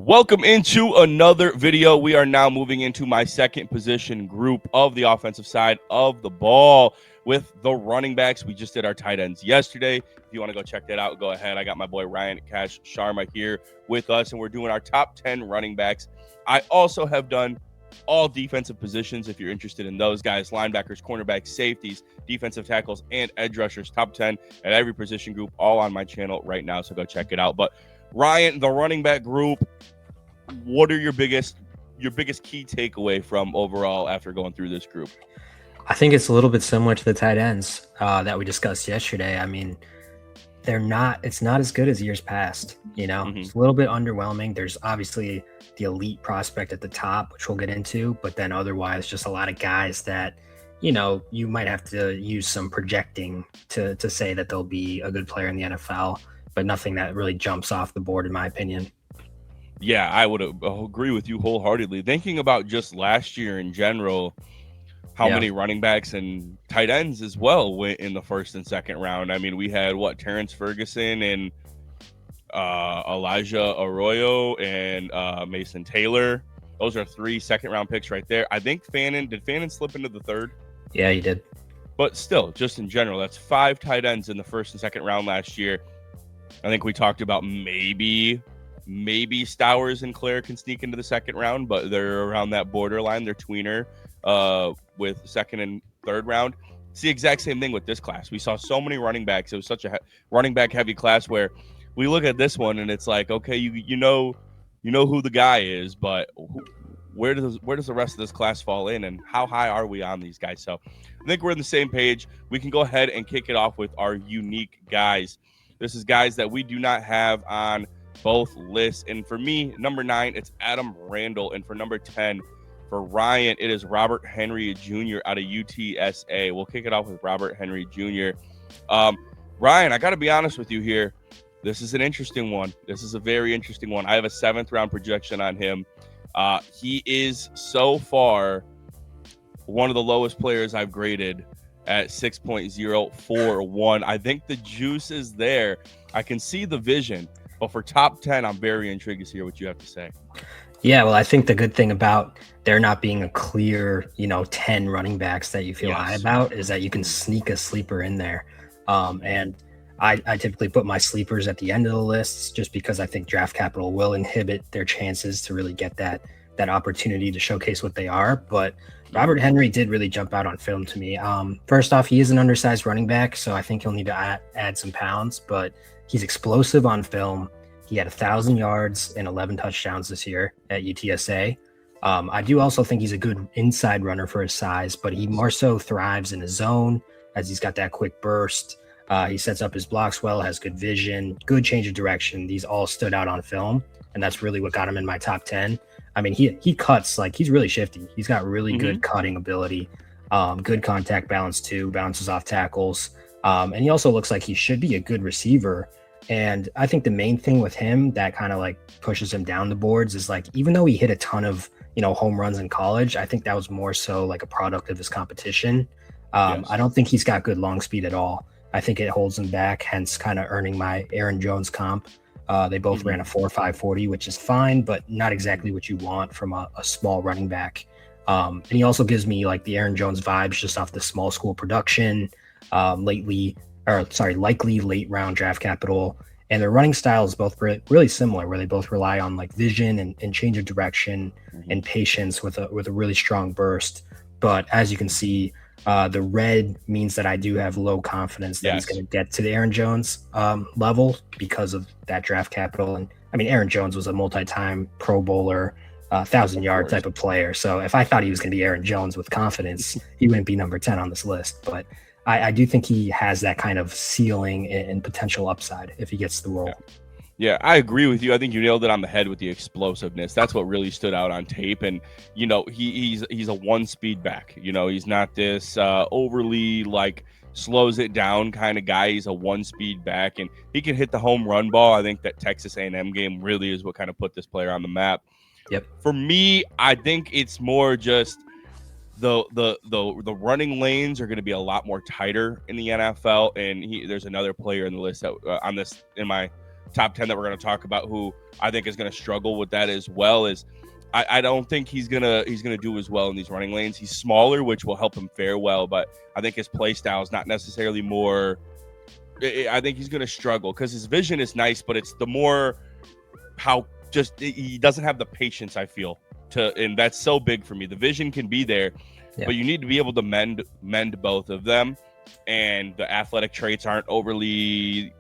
Welcome into another video. We are now moving into my second position group of the offensive side of the ball with the running backs. We just did our tight ends yesterday. If you want to go check that out, go ahead. I got my boy Ryan Cash Sharma here with us, and we're doing our top 10 running backs. I also have done all defensive positions if you're interested in those guys: linebackers, cornerbacks, safeties, defensive tackles, and edge rushers. Top 10 at every position group, all on my channel right now, so go check it out. But Ryan, the running back group, what are your biggest key takeaway from overall after going through this group? I think it's a little bit similar to the tight ends that we discussed yesterday. I mean, it's not as good as years past. It's a little bit underwhelming. There's obviously the elite prospect at the top, which we'll get into, but then otherwise just a lot of guys that, you might have to use some projecting to say that they'll be a good player in the NFL, but nothing that really jumps off the board, in my opinion. Yeah, I would agree with you wholeheartedly. Thinking about just last year in general, how many running backs and tight ends as well went in the first and second round. I mean, we had Terrence Ferguson and Elijah Arroyo and Mason Taylor. Those are 3 second-round picks right there. I think did Fannin slip into the third? Yeah, he did. But still, just in general, that's 5 tight ends in the first and second round last year. I think we talked about maybe Stowers and Claire can sneak into the second round, but they're around that borderline. They're tweener with second and third round. It's the exact same thing with this class. We saw so many running backs. It was such a running back heavy class where we look at this one and it's like, okay, you know who the guy is, but where does the rest of this class fall in, and how high are we on these guys? So I think we're on the same page. We can go ahead and kick it off with our unique guys. This is guys that we do not have on both lists. And for me, number 9, it's Adam Randall. And for number 10, for Ryan, it is Robert Henry Jr. out of UTSA. We'll kick it off with Robert Henry Jr. Ryan, I got to be honest with you here. This is an interesting one. This is a very interesting one. I have a 7th round projection on him. He is so far one of the lowest players I've graded at 6.041. I think the juice is there. I can see the vision. But for top 10, I'm very intrigued to hear what you have to say. Yeah, well, I think the good thing about there not being a clear, 10 running backs that you feel high about is that you can sneak a sleeper in there. And I typically put my sleepers at the end of the lists just because I think draft capital will inhibit their chances to really get that opportunity to showcase what they are. But Robert Henry did really jump out on film to me. First off, he is an undersized running back, so I think he'll need to add some pounds, but he's explosive on film. He had 1,000 yards and 11 touchdowns this year at UTSA. I do also think he's a good inside runner for his size, but he more so thrives in his zone as he's got that quick burst. He sets up his blocks well, has good vision, good change of direction. These all stood out on film, and that's really what got him in my top 10. I mean, he cuts, like, he's really shifty. He's got really good cutting ability, good contact balance too, bounces off tackles. And he also looks like he should be a good receiver. And I think the main thing with him that kind of like pushes him down the boards is, like, even though he hit a ton of, home runs in college, I think that was more so like a product of his competition. I don't think he's got good long speed at all. I think it holds him back, hence kind of earning my Aaron Jones comp. They both ran a 4.5 40, which is fine, but not exactly what you want from a small running back. And he also gives me like the Aaron Jones vibes just off the small school production, likely late round draft capital. And their running style is both really similar, where they both rely on like vision and change of direction and patience with a really strong burst. But as you can see, the red means that I do have low confidence that he's going to get to the Aaron Jones level because of that draft capital. And I mean, Aaron Jones was a multi-time Pro Bowler, 1,000-yard type of player. So if I thought he was going to be Aaron Jones with confidence, he wouldn't be number 10 on this list. But I do think he has that kind of ceiling and potential upside if he gets the role. Yeah, I agree with you. I think you nailed it on the head with the explosiveness. That's what really stood out on tape. And, he's a one-speed back. He's not this overly, like, slows it down kind of guy. He's a one-speed back, and he can hit the home run ball. I think that Texas A&M game really is what kind of put this player on the map. Yep. For me, I think it's more just the running lanes are going to be a lot more tighter in the NFL. And there's another player in the list that in my top 10 that we're going to talk about, who I think is going to struggle with that as well. Is I don't think he's gonna do as well in these running lanes. He's smaller, which will help him fare well, but I think his play style is not necessarily more. I think he's gonna struggle because his vision is nice, but it's the more how just he doesn't have the patience, I feel, to, and that's so big for me. The vision can be there, but you need to be able to mend both of them, and the athletic traits aren't overly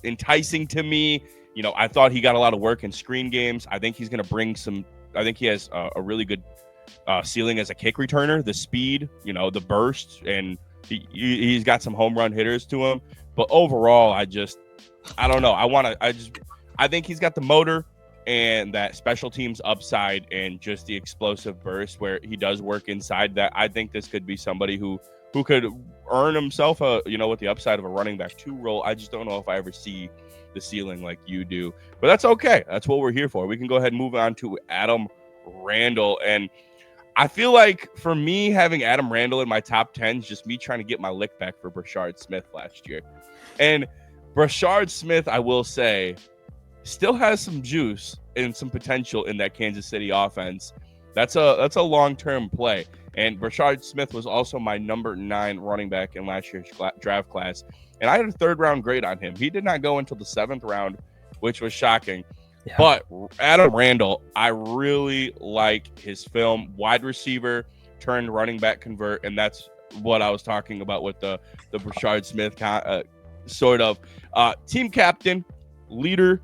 enticing to me. You know, I thought he got a lot of work in screen games. I think he's going to bring some. I think he has a really good ceiling as a kick returner. The speed, you know, the burst, and he's got some home run hitters to him. But overall, I don't know. I think he's got the motor and that special teams upside and just the explosive burst where he does work inside that. I think this could be somebody who could earn himself with the upside of a running back 2 role. I just don't know if I ever see the ceiling like you do, but that's okay. That's what we're here for. We can go ahead and move on to Adam Randall. And I feel like for me, having Adam Randall in my top 10 is just me trying to get my lick back for Brashard Smith last year. And Brashard Smith, I will say, still has some juice and some potential in that Kansas City offense. That's a long-term play. And Brashard Smith was also my number 9 running back in last year's draft class. And I had a 3rd-round grade on him. He did not go until the 7th round, which was shocking. Yeah. But Adam Randall, I really like his film. Wide receiver turned running back convert, and that's what I was talking about with the Brashard Smith sort of team captain, leader.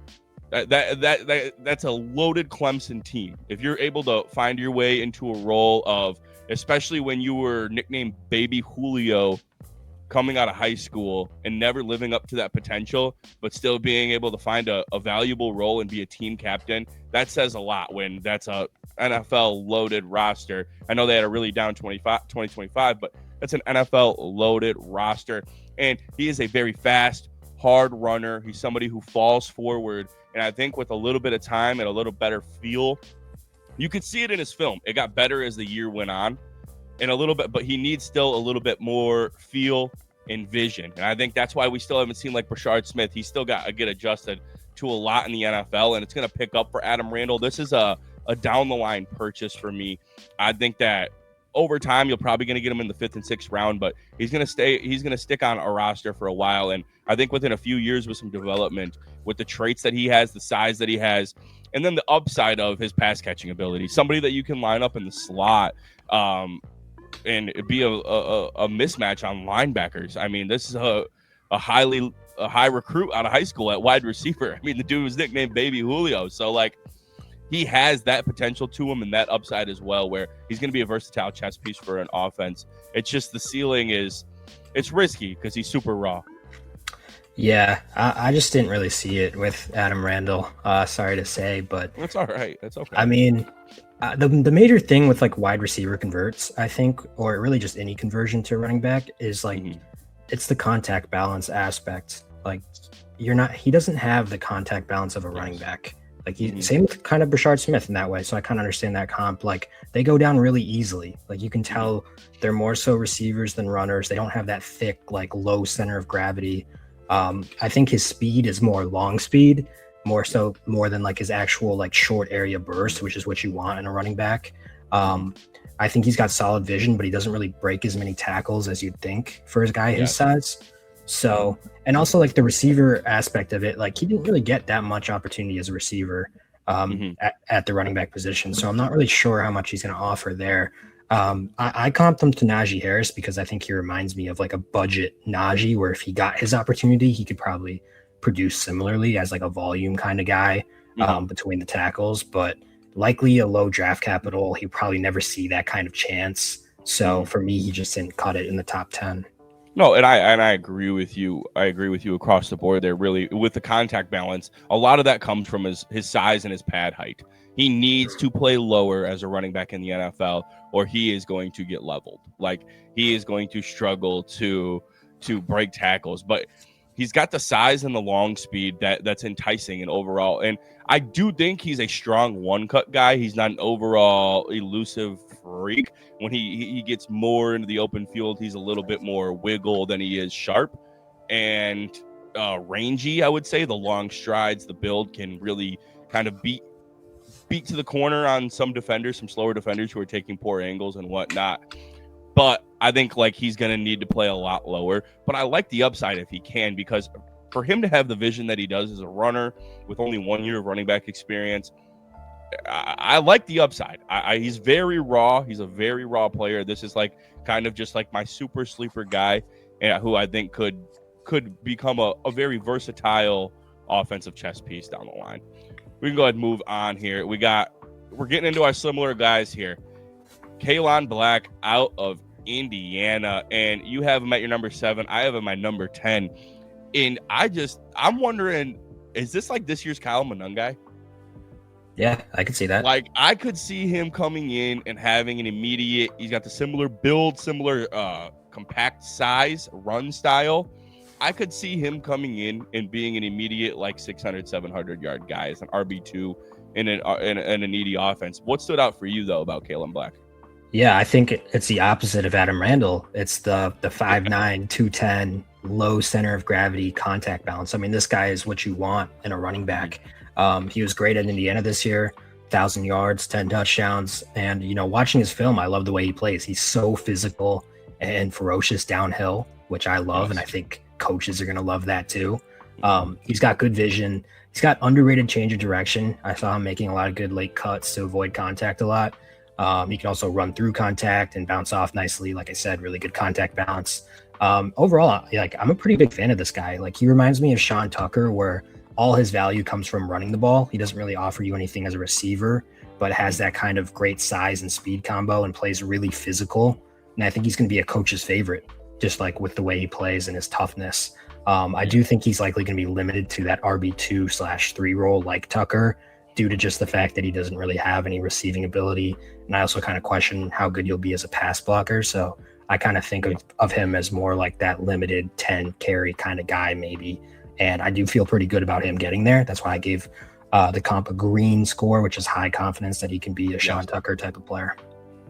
That's a loaded Clemson team. If you're able to find your way into a role of, especially when you were nicknamed Baby Julio coming out of high school and never living up to that potential, but still being able to find a valuable role and be a team captain, that says a lot when that's a NFL loaded roster. I know they had a really down 2025, but that's an NFL loaded roster. And he is a very fast, hard runner. He's somebody who falls forward. And I think with a little bit of time and a little better feel, you could see it in his film. It got better as the year went on, and a little bit, but he needs still a little bit more feel and vision. And I think that's why we still haven't seen like Brashard Smith. He's still got to get adjusted to a lot in the NFL, and it's going to pick up for Adam Randall. This is a down the line purchase for me. I think that over time, you're probably going to get him in the 5th and 6th round, but he's going to stick on a roster for a while. And I think within a few years with some development, with the traits that he has, the size that he has, and then the upside of his pass catching ability, somebody that you can line up in the slot and be a mismatch on linebackers. I mean, this is a high recruit out of high school at wide receiver. I mean, the dude was nicknamed Baby Julio. So like, he has that potential to him and that upside as well, where he's going to be a versatile chess piece for an offense. It's just the ceiling it's risky because he's super raw. Yeah, I just didn't really see it with Adam Randall. Sorry to say, but that's all right. That's okay. I mean, the major thing with like wide receiver converts, I think, or really just any conversion to running back is like, it's the contact balance aspect. Like he doesn't have the contact balance of a running back. Like same with kind of Brashard Smith in that way. So I kind of understand that comp. Like they go down really easily. Like you can tell they're more so receivers than runners. They don't have that thick, like low center of gravity. I think his speed is more long speed, more than like his actual like short area burst, which is what you want in a running back. I think he's got solid vision, but he doesn't really break as many tackles as you'd think for a guy his size. So, and also like the receiver aspect of it, like he didn't really get that much opportunity as a receiver at the running back position. So I'm not really sure how much he's going to offer there. I comped him to Najee Harris because I think he reminds me of like a budget Najee, where if he got his opportunity, he could probably produce similarly as like a volume kind of guy between the tackles, but likely a low draft capital. He'd probably never see that kind of chance. So for me, he just didn't cut it in the top 10. No, and I agree with you. I agree with you across the board there. Really, with the contact balance, a lot of that comes from his size and his pad height. He needs to play lower as a running back in the NFL, or he is going to get leveled. Like he is going to struggle to break tackles. But he's got the size and the long speed that's enticing and overall. And I do think he's a strong one-cut guy. He's not an overall elusive freak. When he gets more into the open field, he's a little bit more wiggle than he is sharp. And rangy, I would say. The long strides, the build can really kind of beat to the corner on some defenders, some slower defenders who are taking poor angles and whatnot. But I think like he's going to need to play a lot lower. But I like the upside if he can, because for him to have the vision that he does as a runner with only 1 year of running back experience, I like the upside. He's very raw. He's a very raw player. This is like kind of just like my super sleeper guy, who I think could become a very versatile offensive chess piece down the line. We can go ahead and move on here. We're getting into our similar guys here. Kaelon Black out of Indiana, and you have him at your number 7. I have him at number 10. And I'm wondering, is this like this year's Kyle Monangai? Yeah, I could see that. Like, I could see him coming in and having an immediate, he's got the similar build, similar compact size, run style. I could see him coming in and being an immediate like 600, 700 yard guy as an RB2 in a needy offense. What stood out for you though about Kaelon Black? Yeah, I think it's the opposite of Adam Randall. It's the 5'9", 210, low center of gravity contact balance. I mean, this guy is what you want in a running back. He was great at Indiana this year, 1,000 yards, 10 touchdowns. And, watching his film, I love the way he plays. He's so physical and ferocious downhill, which I love. Yes. And I think coaches are going to love that too. He's got good vision. He's got underrated change of direction. I saw him making a lot of good late cuts to avoid contact a lot. He can also run through contact and bounce off nicely. Like I said, really good contact balance. Overall, I'm a pretty big fan of this guy. Like, he reminds me of Sean Tucker, where all his value comes from running the ball. He doesn't really offer you anything as a receiver, but has that kind of great size and speed combo and plays really physical. And I think he's going to be a coach's favorite, just like with the way he plays and his toughness. I do think he's likely going to be limited to that RB2/3 role like Tucker, due to just the fact that he doesn't really have any receiving ability. And I also kind of question how good you'll be as a pass blocker. So I kind of think of him as more like that limited 10 carry kind of guy maybe. And I do feel pretty good about him getting there. That's why I gave the comp a green score, which is high confidence that he can be a Sean Tucker type of player.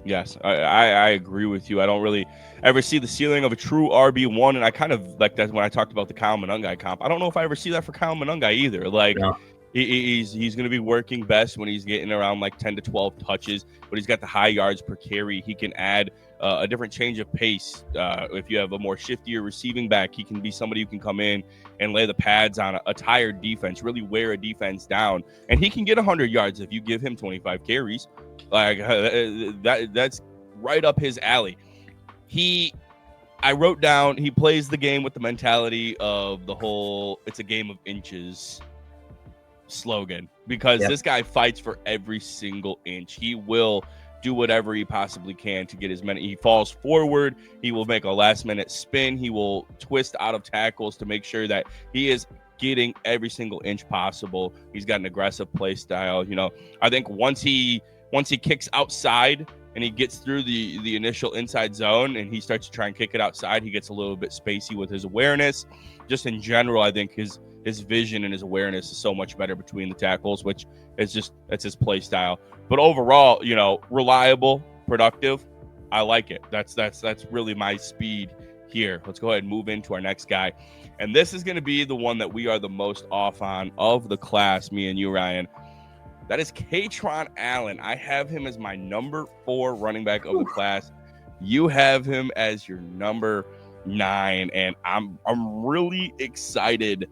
Yes, I agree with you. I don't really ever see the ceiling of a true RB1. And I kind of like that when I talked about the Kyle Monangai comp. I don't know if I ever see that for Kyle Monangai either. Like, no. He's going to be working best when he's getting around like 10 to 12 touches, but he's got the high yards per carry. He can add a different change of pace. If you have a more shiftier receiving back, he can be somebody who can come in and lay the pads on a tired defense, really wear a defense down. And he can get 100 yards if you give him 25 carries. Like, that's right up his alley. I wrote down, he plays the game with the mentality of the whole, it's a game of inches slogan, because this guy fights for every single inch. He will do whatever he possibly can to get as many. He falls forward. He will make a last minute spin. He will twist out of tackles to make sure that he is getting every single inch possible. He's got an aggressive play style. I think once he kicks outside and he gets through the initial inside zone and he starts to try and kick it outside, he gets a little bit spacey with his awareness. Just in general, I think his vision and his awareness is so much better between the tackles, which is that's his play style. But overall, reliable, productive. I like it. That's really my speed here. Let's go ahead and move into our next guy. And this is going to be the one that we are the most off on of the class, me and you, Ryan. That is Kaytron Allen. I have him as my number 4 running back of the class. You have him as your number 9, and I'm really excited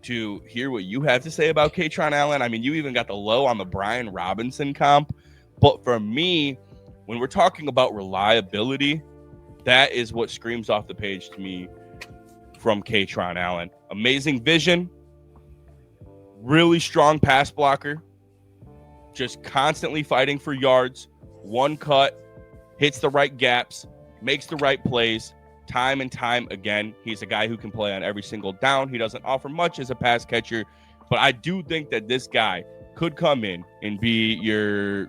to hear what you have to say about Kaytron Allen. I mean, you even got the low on the Brian Robinson comp. But for me, when we're talking about reliability, that is what screams off the page to me from Kaytron Allen. Amazing vision, really strong pass blocker, just constantly fighting for yards, one cut, hits the right gaps, makes the right plays. Time and time again, he's a guy who can play on every single down. He doesn't offer much as a pass catcher, but I do think that this guy could come in and be your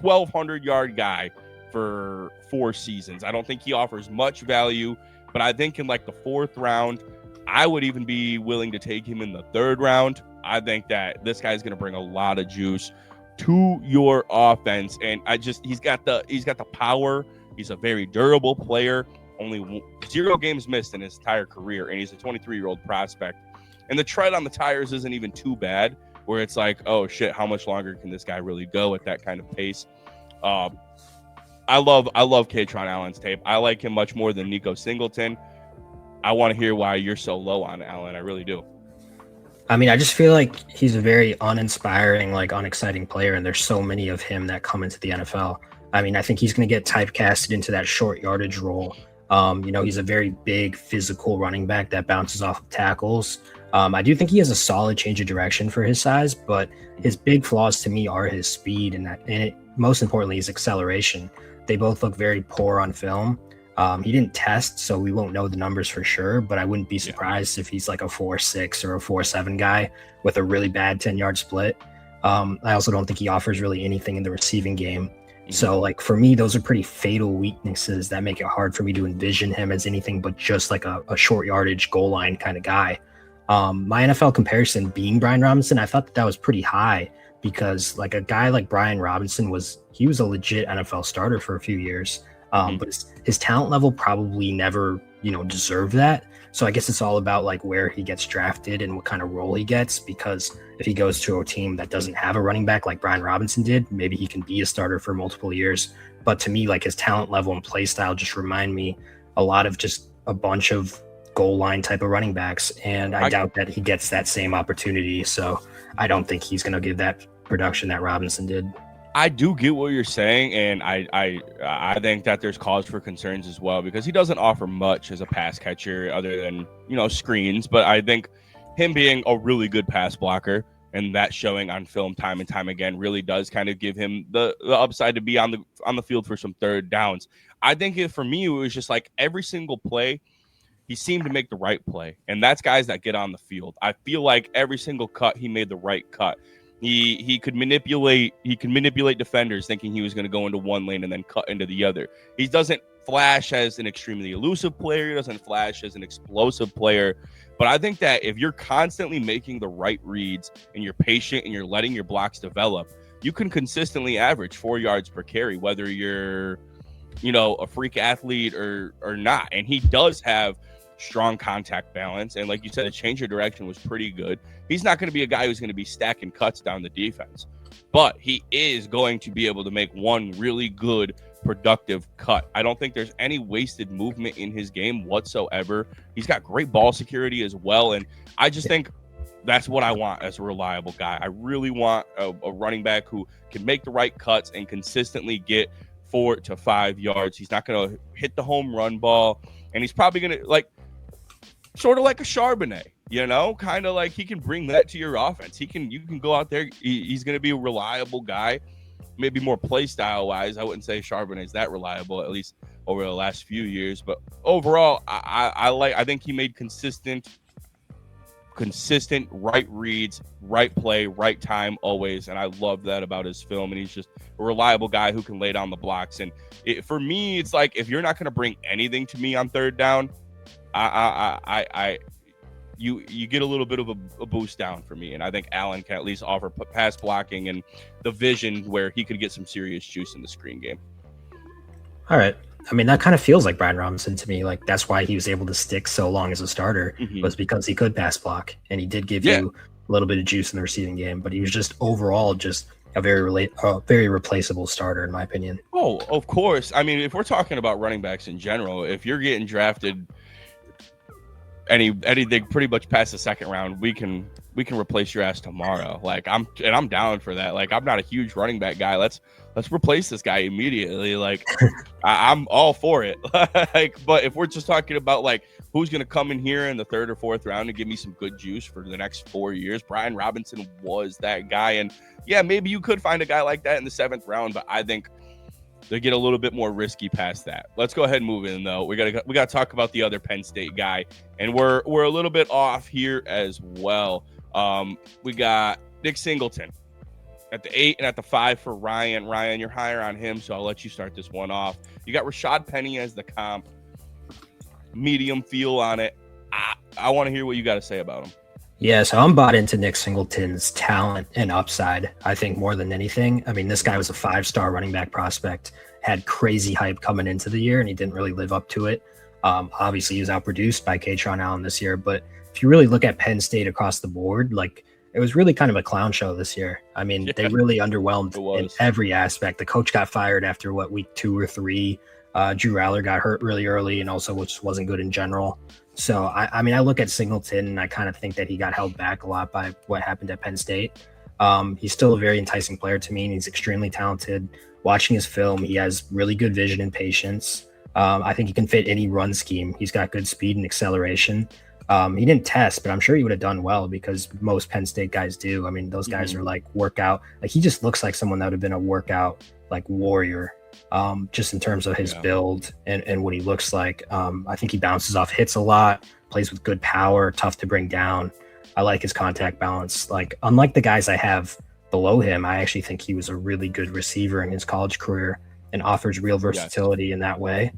1,200-yard guy for 4 seasons. I don't think he offers much value, but I think in like the 4th round, I would even be willing to take him in the 3rd round. I think that this guy is going to bring a lot of juice to your offense, and he's got the power. He's a very durable player. only 0 games missed in his entire career, and he's a 23-year-old prospect. And the tread on the tires isn't even too bad, where it's like, oh shit, how much longer can this guy really go at that kind of pace? I love Kaytron Allen's tape. I like him much more than Nico Singleton. I want to hear why you're so low on Allen. I really do. I mean, I just feel like he's a very uninspiring, like unexciting player, and there's so many of him that come into the NFL. I mean, I think he's going to get typecasted into that short yardage role. He's a very big physical running back that bounces off of tackles. I do think he has a solid change of direction for his size, but his big flaws to me are his speed and most importantly, his acceleration. They both look very poor on film. He didn't test, so we won't know the numbers for sure, but I wouldn't be surprised if he's like a 4.6 or a 4.7 guy with a really bad 10-yard split. I also don't think he offers really anything in the receiving game. So, like, for me, those are pretty fatal weaknesses that make it hard for me to envision him as anything but just like a short yardage goal line kind of guy. My NFL comparison being Brian Robinson, I thought that was pretty high because like a guy like Brian Robinson was a legit NFL starter for a few years. But his talent level probably never, deserved that. So I guess it's all about like where he gets drafted and what kind of role he gets, because if he goes to a team that doesn't have a running back like Brian Robinson did, maybe he can be a starter for multiple years. But to me, like his talent level and play style just remind me a lot of just a bunch of goal line type of running backs. And I doubt that he gets that same opportunity. So I don't think he's going to give that production that Robinson did. I do get what you're saying, and I think that there's cause for concerns as well because he doesn't offer much as a pass catcher other than, screens. But I think him being a really good pass blocker and that showing on film time and time again really does kind of give him the upside to be on the field for some third downs. I think for me, it was just like every single play, he seemed to make the right play, and that's guys that get on the field. I feel like every single cut, he made the right cut. He could manipulate defenders thinking he was going to go into one lane and then cut into the other. He doesn't flash as an extremely elusive player. He doesn't flash as an explosive player. But I think that if you're constantly making the right reads and you're patient and you're letting your blocks develop, you can consistently average 4 yards per carry, whether you're, a freak athlete or not. And he does have strong contact balance, and like you said, the change of direction was pretty good. He's not going to be a guy who's going to be stacking cuts down the defense, but he is going to be able to make one really good productive cut. I don't think there's any wasted movement in his game whatsoever. He's got great ball security as well, and I just think that's what I want as a reliable guy. I really want a running back who can make the right cuts and consistently get 4 to 5 yards. He's not going to hit the home run ball, and he's probably going to sort of like a Charbonnet, kind of like he can bring that to your offense. You can go out there. He's going to be a reliable guy, maybe more play style wise. I wouldn't say Charbonnet is that reliable, at least over the last few years. But overall, I think he made consistent right reads, right play, right time always. And I love that about his film. And he's just a reliable guy who can lay down the blocks. And for me, it's like, if you're not going to bring anything to me on third down, you get a little bit of a boost down for me, and I think Allen can at least offer pass blocking and the vision where he could get some serious juice in the screen game. All right. I mean, that kind of feels like Brian Robinson to me. Like that's why he was able to stick so long as a starter, was because he could pass block, and he did give you a little bit of juice in the receiving game. But he was just overall just a very replaceable starter, in my opinion. Oh, of course. I mean, if we're talking about running backs in general, if you're getting drafted anything pretty much past the second round, we can replace your ass tomorrow. Like I'm down for that. Like I'm not a huge running back guy. Let's replace this guy immediately. Like I'm all for it. But if we're just talking about like who's gonna come in here in the third or fourth round and give me some good juice for the next 4 years, Brian Robinson was that guy. And yeah, maybe you could find a guy like that in the 7th round, but I think they get a little bit more risky past that. Let's go ahead and move in, though. We gotta talk about the other Penn State guy, and we're a little bit off here as well. We got Nick Singleton at the 8 and at the 5 for Ryan. Ryan, you're higher on him, so I'll let you start this one off. You got Rashad Penny as the comp. Medium feel on it. I want to hear what you got to say about him. Yeah, so I'm bought into Nick Singleton's talent and upside, I think, more than anything. I mean, this guy was a 5-star running back prospect, had crazy hype coming into the year, and he didn't really live up to it. Obviously, he was outproduced by Kaytron Allen this year, but if you really look at Penn State across the board, like it was really kind of a clown show this year. I mean, they really underwhelmed in every aspect. The coach got fired after week 2 or 3. Drew Rattler got hurt really early, and also which wasn't good in general. So I mean, I look at Singleton and I kind of think that he got held back a lot by what happened at Penn State. He's still a very enticing player to me, and he's extremely talented. Watching his film, he has really good vision and patience. I think he can fit any run scheme. He's got good speed and acceleration. He didn't test, but I'm sure he would have done well because most Penn State guys do. I mean, those guys are like workout. Like he just looks like someone that would have been a workout like warrior, just in terms of his build and what he looks like. I think he bounces off hits a lot, plays with good power, tough to bring down. I like his contact balance. Like unlike the guys I have below him, I actually think he was a really good receiver in his college career and offers real versatility in that way.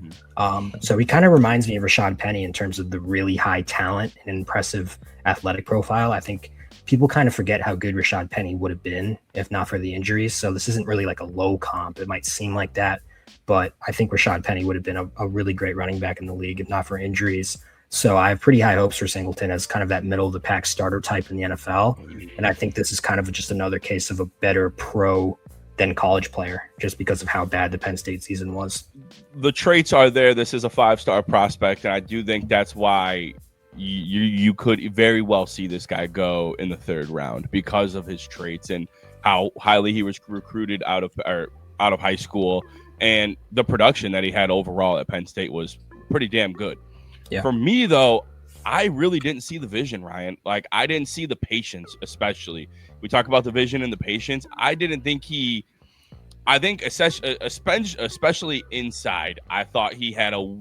So he kind of reminds me of Rashad Penny in terms of the really high talent and impressive athletic profile. I think people kind of forget how good Rashad Penny would have been if not for the injuries. So this isn't really like a low comp. It might seem like that, but I think Rashad Penny would have been a really great running back in the league if not for injuries. So I have pretty high hopes for Singleton as kind of that middle of the pack starter type in the NFL. And I think this is kind of just another case of a better pro than college player just because of how bad the Penn State season was. The traits are there. This is a 5-star prospect, and I do think that's why you could very well see this guy go in the 3rd round because of his traits and how highly he was recruited out of high school, and the production that he had overall at Penn State was pretty damn good. Yeah. For me, though, I really didn't see the vision, Ryan. Like, I didn't see the patience, especially. We talk about the vision and the patience. I didn't think I think especially inside, I thought he had a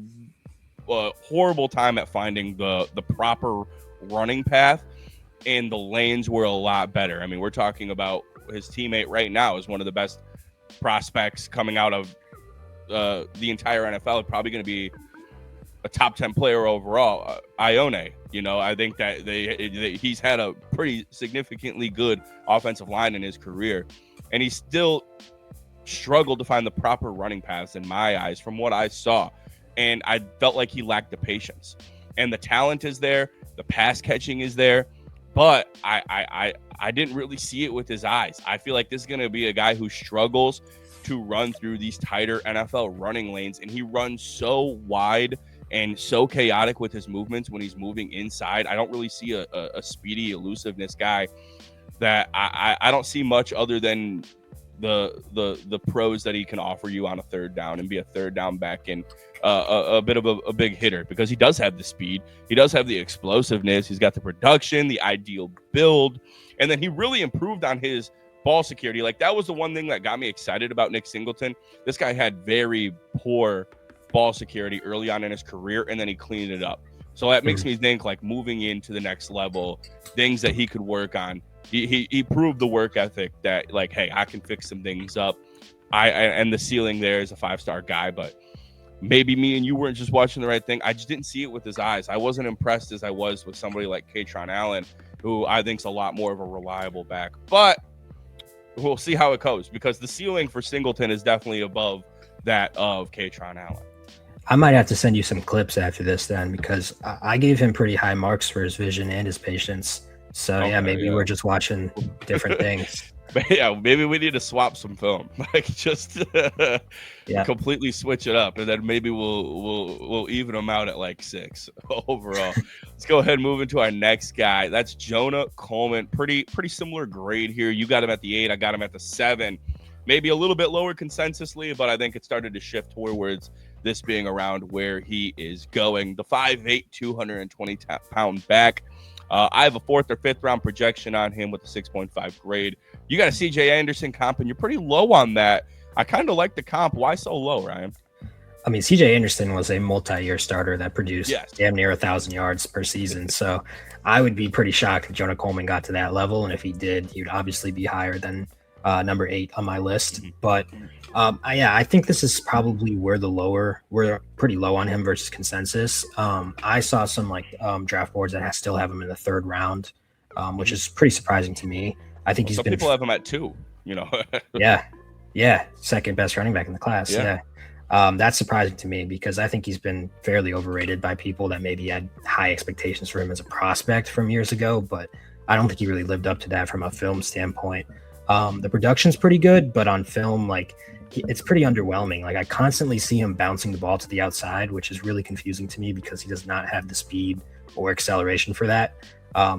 horrible time at finding the proper running path, and the lanes were a lot better. I mean, we're talking about his teammate right now is one of the best prospects coming out of the entire NFL, probably going to be a top 10 player overall, Ione. You know, I think that he's had a pretty significantly good offensive line in his career, and he still struggled to find the proper running paths in my eyes from what I saw. And I felt like he lacked the patience. And the talent is there, the pass catching is there, but I didn't really see it with his eyes. I feel like this is going to be a guy who struggles to run through these tighter NFL running lanes, and he runs so wide and so chaotic with his movements when he's moving inside. I don't really see a speedy elusiveness guy that I don't see much other than the pros that he can offer you on a 3rd down and be a 3rd down back and a bit of a big hitter, because he does have the speed, he does have the explosiveness, he's got the production, the ideal build, and then he really improved on his ball security. Like, that was the one thing that got me excited about Nick Singleton. This guy had very poor ball security early on in his career, and then he cleaned it up. So that makes me think, like, moving into the next level, things that he could work on. He proved the work ethic that, like, hey, I can fix some things up. And the ceiling there is a 5-star guy, but maybe me and you weren't just watching the right thing. I just didn't see it with his eyes. I wasn't impressed as I was with somebody like Kaytron Allen, who I think is a lot more of a reliable back. But we'll see how it goes, because the ceiling for Singleton is definitely above that of Kaytron Allen. I might have to send you some clips after this then, because I gave him pretty high marks for his vision and his patience. So maybe we're just watching different things. Yeah, maybe we need to swap some film, like just completely switch it up, and then maybe we'll even them out at like 6 overall. Let's go ahead and move into our next guy. That's Jonah Coleman. Pretty similar grade here. You got him at the 8. I got him at the 7. Maybe a little bit lower consensusly, but I think it started to shift towards this being around where he is going. The 5'8", 220-pound back. I have a 4th or 5th round projection on him with a 6.5 grade. You got a CJ Anderson comp, and you're pretty low on that. I kind of like the comp. Why so low, Ryan? I mean, CJ Anderson was a multi-year starter that produced damn near 1,000 yards per season. So I would be pretty shocked if Jonah Coleman got to that level. And if he did, he would obviously be higher than number 8 on my list. But I think this is probably we're pretty low on him versus consensus. I saw some draft boards that still have him in the 3rd round, which is pretty surprising to me. I think people have him at 2, you know. yeah, 2nd best running back in the class. Yeah. That's surprising to me because I think he's been fairly overrated by people that maybe had high expectations for him as a prospect from years ago, but I don't think he really lived up to that from a film standpoint. The production's pretty good, but on film, like it's pretty underwhelming. Like I constantly see him bouncing the ball to the outside, which is really confusing to me because he does not have the speed or acceleration for that.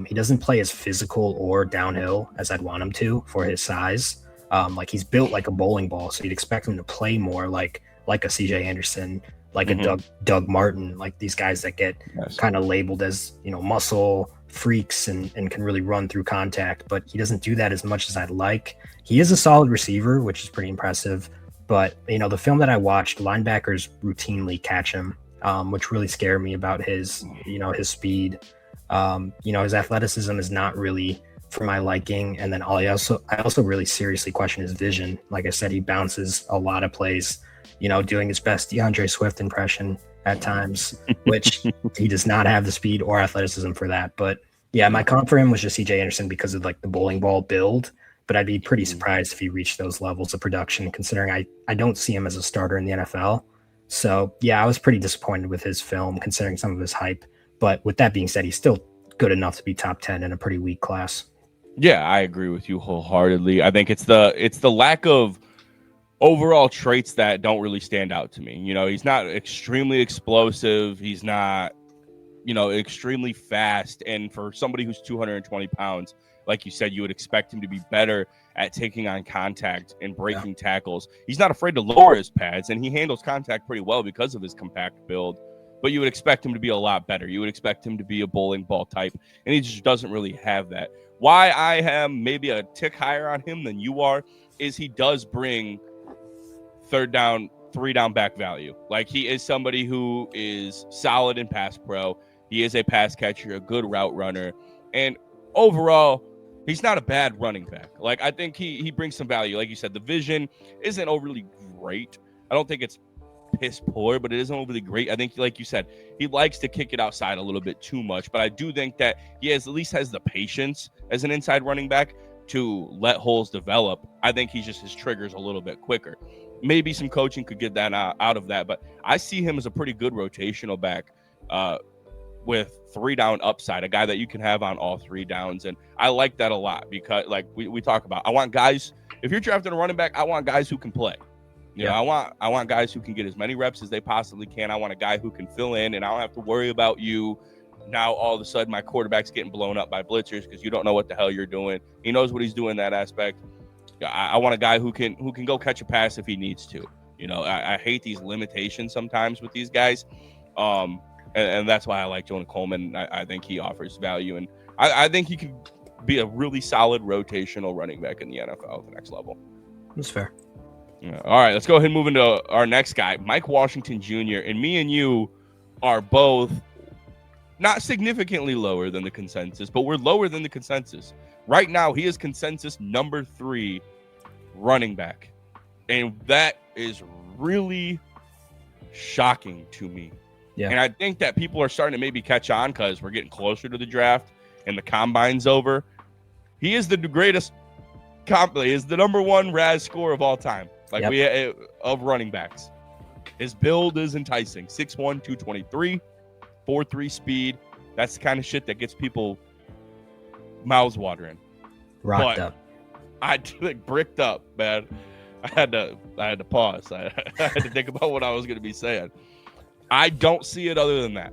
He doesn't play as physical or downhill as I'd want him to for his size. Like he's built like a bowling ball, so you'd expect him to play more like a CJ Anderson, like a Doug Martin, like these guys that get kind of labeled as, muscle freaks and can really run through contact, but he doesn't do that as much as I'd like. He is a solid receiver, which is pretty impressive, but the film that I watched, linebackers routinely catch him, which really scared me about his, his speed. His athleticism is not really for my liking. And then I also really seriously question his vision. Like I said, he bounces a lot of plays, doing his best DeAndre Swift impression at times, which he does not have the speed or athleticism for that. But yeah, my comp for him was just CJ Anderson because of like the bowling ball build, but I'd be pretty surprised if he reached those levels of production considering I don't see him as a starter in the NFL. So yeah, I was pretty disappointed with his film considering some of his hype. But with that being said, he's still good enough to be top 10 in a pretty weak class. Yeah, I agree with you wholeheartedly. I think it's the lack of overall traits that don't really stand out to me. He's not extremely explosive. He's not, extremely fast. And for somebody who's 220 pounds, like you said, you would expect him to be better at taking on contact and breaking tackles. He's not afraid to lower his pads, and he handles contact pretty well because of his compact build. But you would expect him to be a lot better. You would expect him to be a bowling ball type, and he just doesn't really have that. Why I am maybe a tick higher on him than you are is he does bring third down, 3-down back value. Like he is somebody who is solid in pass pro. He is a pass catcher, a good route runner, and overall, he's not a bad running back. Like I think he brings some value. Like you said, the vision isn't overly great. I don't think it's piss poor, but it isn't overly great. I think, like you said, he likes to kick it outside a little bit too much, but I do think that he at least has the patience as an inside running back to let holes develop. I think his triggers a little bit quicker. Maybe some coaching could get that out of that, but I see him as a pretty good rotational back with 3-down upside, a guy that you can have on all 3 downs. And I like that a lot because like we talk about, I want guys, if you're drafting a running back, I want guys who can play. I want guys who can get as many reps as they possibly can. I want a guy who can fill in, and I don't have to worry about you now all of a sudden my quarterback's getting blown up by blitzers because you don't know what the hell you're doing. He knows what he's doing in that aspect. I want a guy who can go catch a pass if he needs to. I hate these limitations sometimes with these guys. And that's why I like Jonah Coleman. I think he offers value, and I think he could be a really solid rotational running back in the NFL at the next level. That's fair. Yeah. All right, let's go ahead and move into our next guy, Mike Washington Jr. And me and you are both not significantly lower than the consensus, but we're lower than the consensus. Right now, he is consensus number 3 running back. And that is really shocking to me. Yeah. And I think that people are starting to maybe catch on because we're getting closer to the draft and the combine's over. He is the greatest he is the number 1 RAS score of all time. Of running backs. His build is enticing. 6'1", 223, 4.3 speed. That's the kind of shit that gets people mouths watering. Rocked up. I like bricked up, man. I had to pause. I had to think about what I was going to be saying. I don't see it other than that.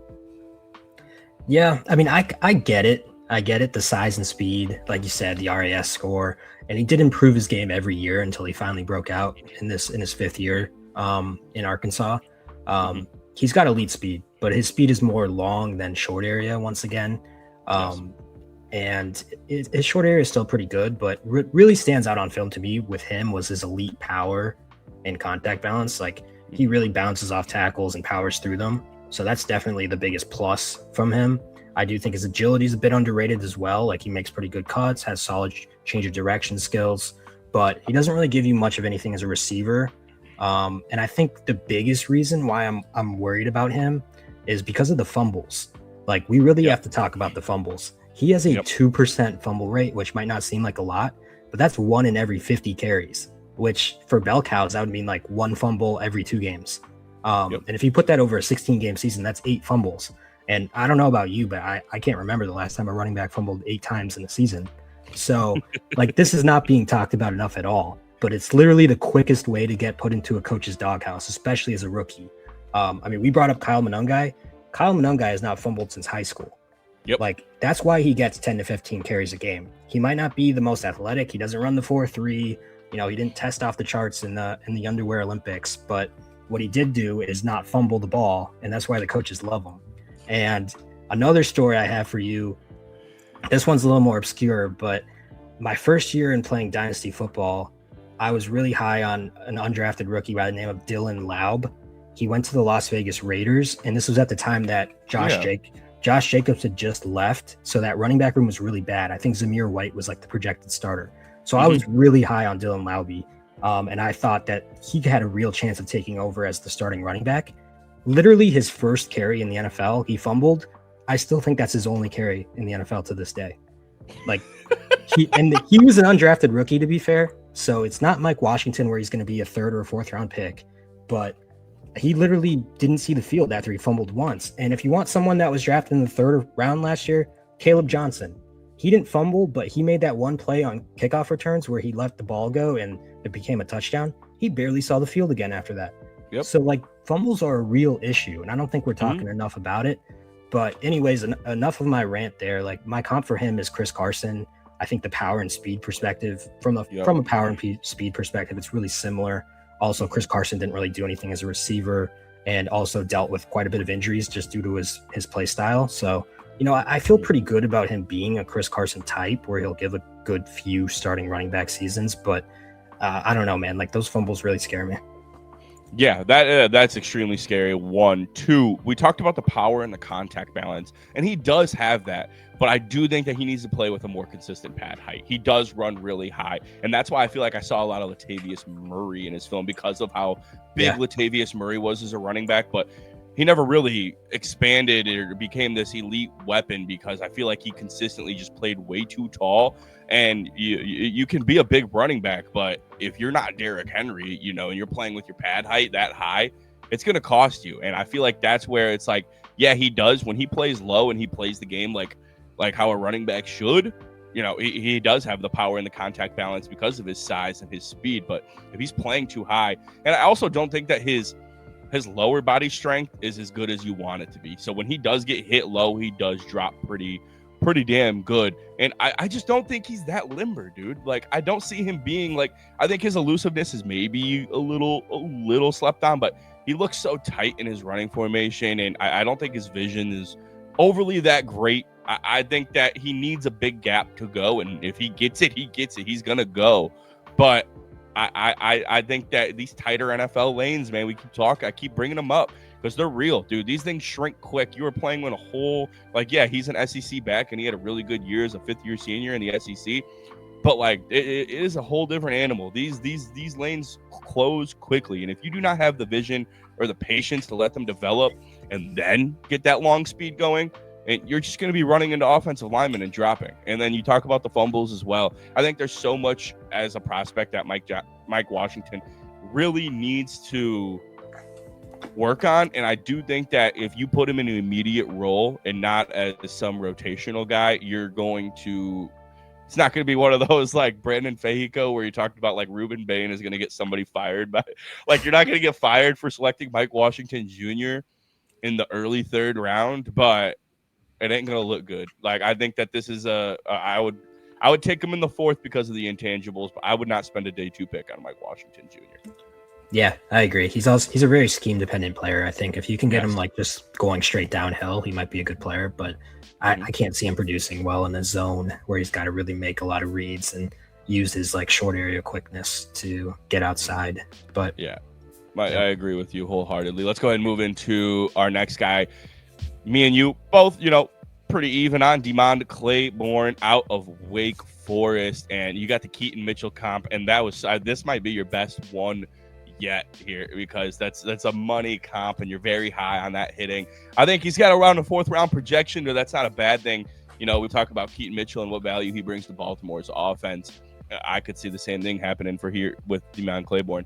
Yeah, I mean, I get it. I get it, the size and speed, like you said, the RAS score. And he did improve his game every year until he finally broke out in his 5th year in Arkansas. He's got elite speed, but his speed is more long than short area once again. And his short area is still pretty good, but really stands out on film to me with him was his elite power and contact balance. Like he really bounces off tackles and powers through them. So that's definitely the biggest plus from him. I do think his agility is a bit underrated as well. Like he makes pretty good cuts, has solid change of direction skills, but he doesn't really give you much of anything as a receiver. And I think the biggest reason why I'm worried about him is because of the fumbles. Like we really have to talk about the fumbles. He has a 2% fumble rate, which might not seem like a lot, but that's 1 in every 50 carries. which for bell cows, that would mean like 1 fumble every 2 games. Yep. And if you put that over a 16-game season, that's 8 fumbles. And I don't know about you, but I can't remember the last time a running back fumbled 8 times in a season. So like this is not being talked about enough at all, but it's literally the quickest way to get put into a coach's doghouse, especially as a rookie. I mean, we brought up Kyle Monangai. Kyle Monangai has not fumbled since high school. Yep. Like that's why he gets 10 to 15 carries a game. He might not be the most athletic. He doesn't run the 4.3. You know, he didn't test off the charts in the underwear Olympics, but what he did do is not fumble the ball, and that's why the coaches love him. And another story I have for you, this one's a little more obscure, but my first year in playing Dynasty football, I was really high on an undrafted rookie by the name of Dylan Laub. He went to the Las Vegas Raiders, and this was at the time that Josh Jacobs had just left, so that running back room was really bad. I think Zamir White was like the projected starter. So I was really high on Dylan Laub, and I thought that he had a real chance of taking over as the starting running back. Literally his first carry in the NFL, he fumbled. I still think that's his only carry in the NFL to this day. Like he was an undrafted rookie, to be fair. So it's not Mike Washington where he's going to be a 3rd or 4th round pick, but he literally didn't see the field after he fumbled once. And if you want someone that was drafted in the 3rd round last year, Caleb Johnson. He didn't fumble, but he made that one play on kickoff returns where he let the ball go and it became a touchdown. He barely saw the field again after that. Yep. So like fumbles are a real issue, and I don't think we're talking enough about it. But anyways, enough of my rant there. Like my comp for him is Chris Carson. I think the power and speed perspective, from a power and speed perspective, it's really similar. Also, Chris Carson didn't really do anything as a receiver, and also dealt with quite a bit of injuries just due to his play style. So, you know, I feel pretty good about him being a Chris Carson type, where he'll give a good few starting running back seasons. But I don't know, man. Like those fumbles really scare me. Yeah, that's extremely scary. 1, 2, we talked about the power and the contact balance, and he does have that. But I do think that he needs to play with a more consistent pad height. He does run really high, and that's why I feel like I saw a lot of Latavius Murray in his film, because of how big Latavius Murray was as a running back. But he never really expanded or became this elite weapon, because I feel like he consistently just played way too tall. And you can be a big running back, but if you're not Derrick Henry, you know, and you're playing with your pad height that high, it's going to cost you. And I feel like that's where it's like, yeah, he does when he plays low and he plays the game like how a running back should. You know, he does have the power and the contact balance because of his size and his speed. But if he's playing too high, and I also don't think that his lower body strength is as good as you want it to be. So when he does get hit low, he does drop pretty damn good. And I just don't think he's that limber, dude. Like, I don't see him being like, I think his elusiveness is maybe a little slept on, but he looks so tight in his running formation, and I don't think his vision is overly that great. I think that he needs a big gap to go, and if he gets it, he's gonna go. But I think that these tighter NFL lanes, man, I keep bringing them up because they're real, dude. These things shrink quick. You were playing with a whole, like, yeah, he's an SEC back, and he had a really good year as a 5th-year senior in the SEC. But like, it is a whole different animal. These lanes close quickly, and if you do not have the vision or the patience to let them develop and then get that long speed going, and you're just going to be running into offensive linemen and dropping. And then you talk about the fumbles as well. I think there's so much as a prospect that Mike Washington really needs to work on. And I do think that if you put him in an immediate role and not as some rotational guy, it's not going to be one of those like Brandon Fahico where you talked about like Ruben Bain is going to get somebody fired by, like, you're not going to get fired for selecting Mike Washington Jr. in the early 3rd round, but it ain't going to look good. Like, I think that this is I would take him in the 4th because of the intangibles, but I would not spend a day 2 pick on Mike Washington Jr. Yeah, I agree. He's a very scheme dependent player. I think if you can get him like just going straight downhill, he might be a good player, but I can't see him producing well in a zone where he's got to really make a lot of reads and use his like short area quickness to get outside. But I agree with you wholeheartedly. Let's go ahead and move into our next guy. Me and you both, you know, pretty even on DeMond Claiborne out of Wake Forest, and you got the Keaton Mitchell comp, and that was this might be your best one yet here, because that's a money comp and you're very high on that hitting. I think he's got around a 4th round projection, so that's not a bad thing. You know, we talk about Keaton Mitchell and what value he brings to Baltimore's offense. I could see the same thing happening for here with Demond Claiborne.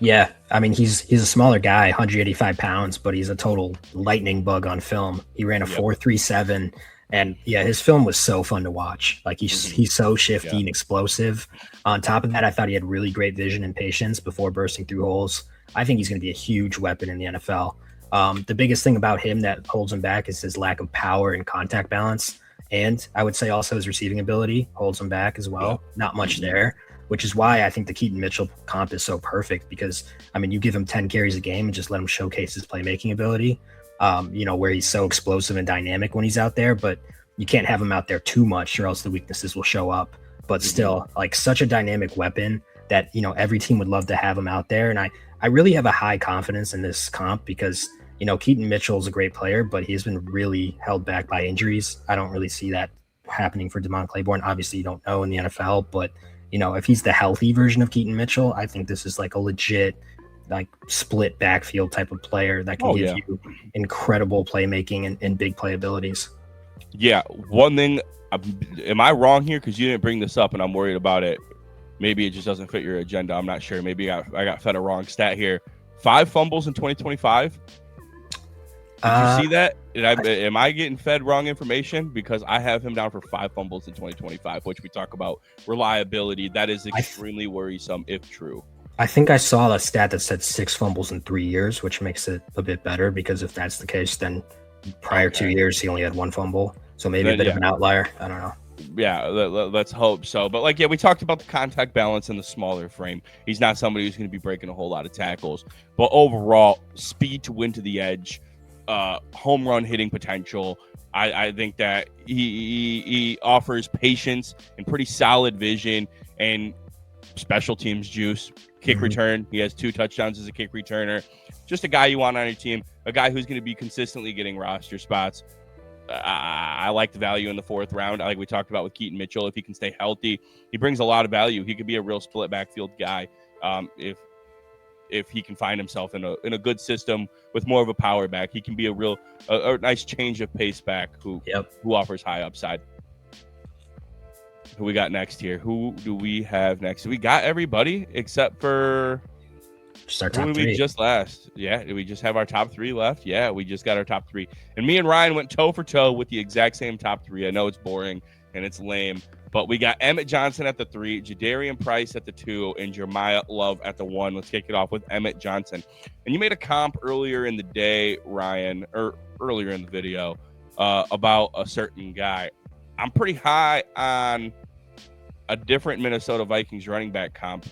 Yeah, I mean he's a smaller guy, 185 pounds, but he's a total lightning bug on film. He ran a 4.37, and yeah, his film was so fun to watch. Like he's so shifty and explosive. On top of that, I thought he had really great vision and patience before bursting through holes. I think he's going to be a huge weapon in the NFL. The biggest thing about him that holds him back is his lack of power and contact balance, and I would say also his receiving ability holds him back as well. Not much there, which is why I think the Keaton Mitchell comp is so perfect, because I mean, you give him 10 carries a game and just let him showcase his playmaking ability, where he's so explosive and dynamic when he's out there, but you can't have him out there too much or else the weaknesses will show up. But still, like, such a dynamic weapon that, every team would love to have him out there. And I really have a high confidence in this comp because, Keaton Mitchell is a great player, but he's been really held back by injuries. I don't really see that happening for Demond Claiborne. Obviously, you don't know in the NFL, but if he's the healthy version of Keaton Mitchell, I think this is like a legit, like, split backfield type of player that can give you incredible playmaking and big play abilities. Yeah, one thing, am I wrong here? Because you didn't bring this up, and I'm worried about it. Maybe it just doesn't fit your agenda. I'm not sure. Maybe I got fed a wrong stat here. 5 fumbles in 2025. Did you see that? Am I getting fed wrong information? Because I have him down for 5 fumbles in 2025, which we talk about reliability. That is extremely worrisome if true. I think I saw a stat that said 6 fumbles in 3 years, which makes it a bit better, because if that's the case, then prior 2 years he only had 1 fumble. So maybe a bit of an outlier. I don't know. Yeah, let's hope so. But we talked about the contact balance in the smaller frame. He's not somebody who's going to be breaking a whole lot of tackles. But overall, speed to win to the edge, home run hitting potential. I think that he offers patience and pretty solid vision and special teams juice. Kick return. He has 2 touchdowns as a kick returner. Just a guy you want on your team. A guy who's going to be consistently getting roster spots. I like the value in the 4th round. Like we talked about with Keaton Mitchell, if he can stay healthy, he brings a lot of value. He could be a real split backfield guy if he can find himself in a good system with more of a power back. He can be a nice change of pace back who offers high upside. Who we got next here? Who do we have next? We got everybody except for just our top 3. We just last. Yeah, we just have our top 3 left. Yeah, we just got our top 3. And me and Ryan went toe for toe with the exact same top 3. I know it's boring and it's lame, but we got Emmett Johnson at the 3, Jadarian Price at the 2, and Jeremiah Love at the 1. Let's kick it off with Emmett Johnson. And you made a comp earlier in the day, Ryan, or earlier in the video, about a certain guy. I'm pretty high on a different Minnesota Vikings running back comp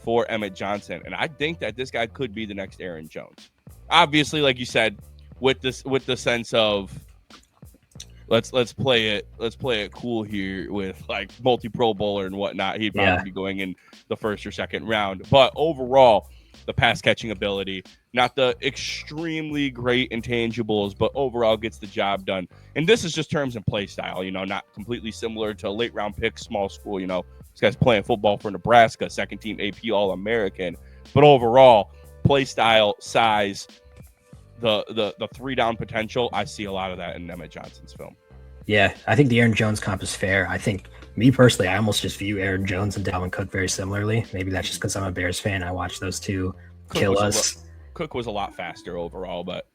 for Emmett Johnson, and I think that this guy could be the next Aaron Jones. Obviously, like you said, with the sense of let's play it cool here with like multi-Pro Bowler and whatnot. He'd probably be going in the 1st or 2nd round. But overall, the pass catching ability, not the extremely great intangibles, but overall gets the job done. And this is just terms and play style, not completely similar to a late round pick, small school, This guy's playing football for Nebraska, 2nd team AP All-American. But overall, play style, size, the 3-down potential, I see a lot of that in Emmett Johnson's film. Yeah, I think the Aaron Jones comp is fair. I think, me personally, I almost just view Aaron Jones and Dalvin Cook very similarly. Maybe that's just because I'm a Bears fan. I watch those two kill us. Cook was a lot faster overall, but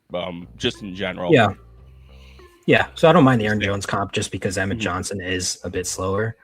just in general. Yeah. So I don't mind the Aaron Jones comp just because Emmett Johnson is a bit slower.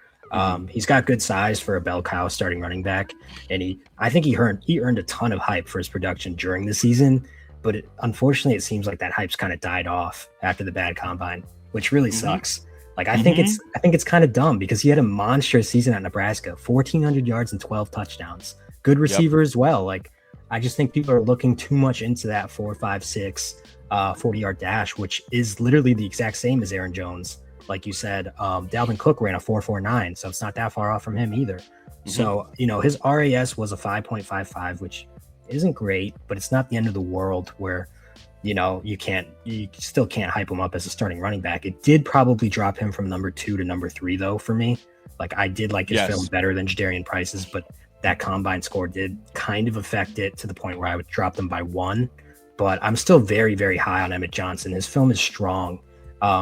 He's got good size for a bell cow starting running back, and I think he earned a ton of hype for his production during the season, but unfortunately it seems like that hype's kind of died off after the bad combine, which really sucks. Like I think it's kind of dumb because he had a monstrous season at Nebraska, 1,400 yards and 12 touchdowns, good receiver as well. Like I just think people are looking too much into that 4, 5, 6 40-yard dash, which is literally the exact same as Aaron Jones. Like you said, Dalvin Cook ran a 4.49, so it's not that far off from him either. So, his RAS was a 5.55, which isn't great, but it's not the end of the world where, you still can't hype him up as a starting running back. It did probably drop him from number 2 to number 3, though, for me. Like, I did like his film better than Jadarian Price's, but that combine score did kind of affect it to the point where I would drop them by 1. But I'm still very, very high on Emmett Johnson. His film is strong.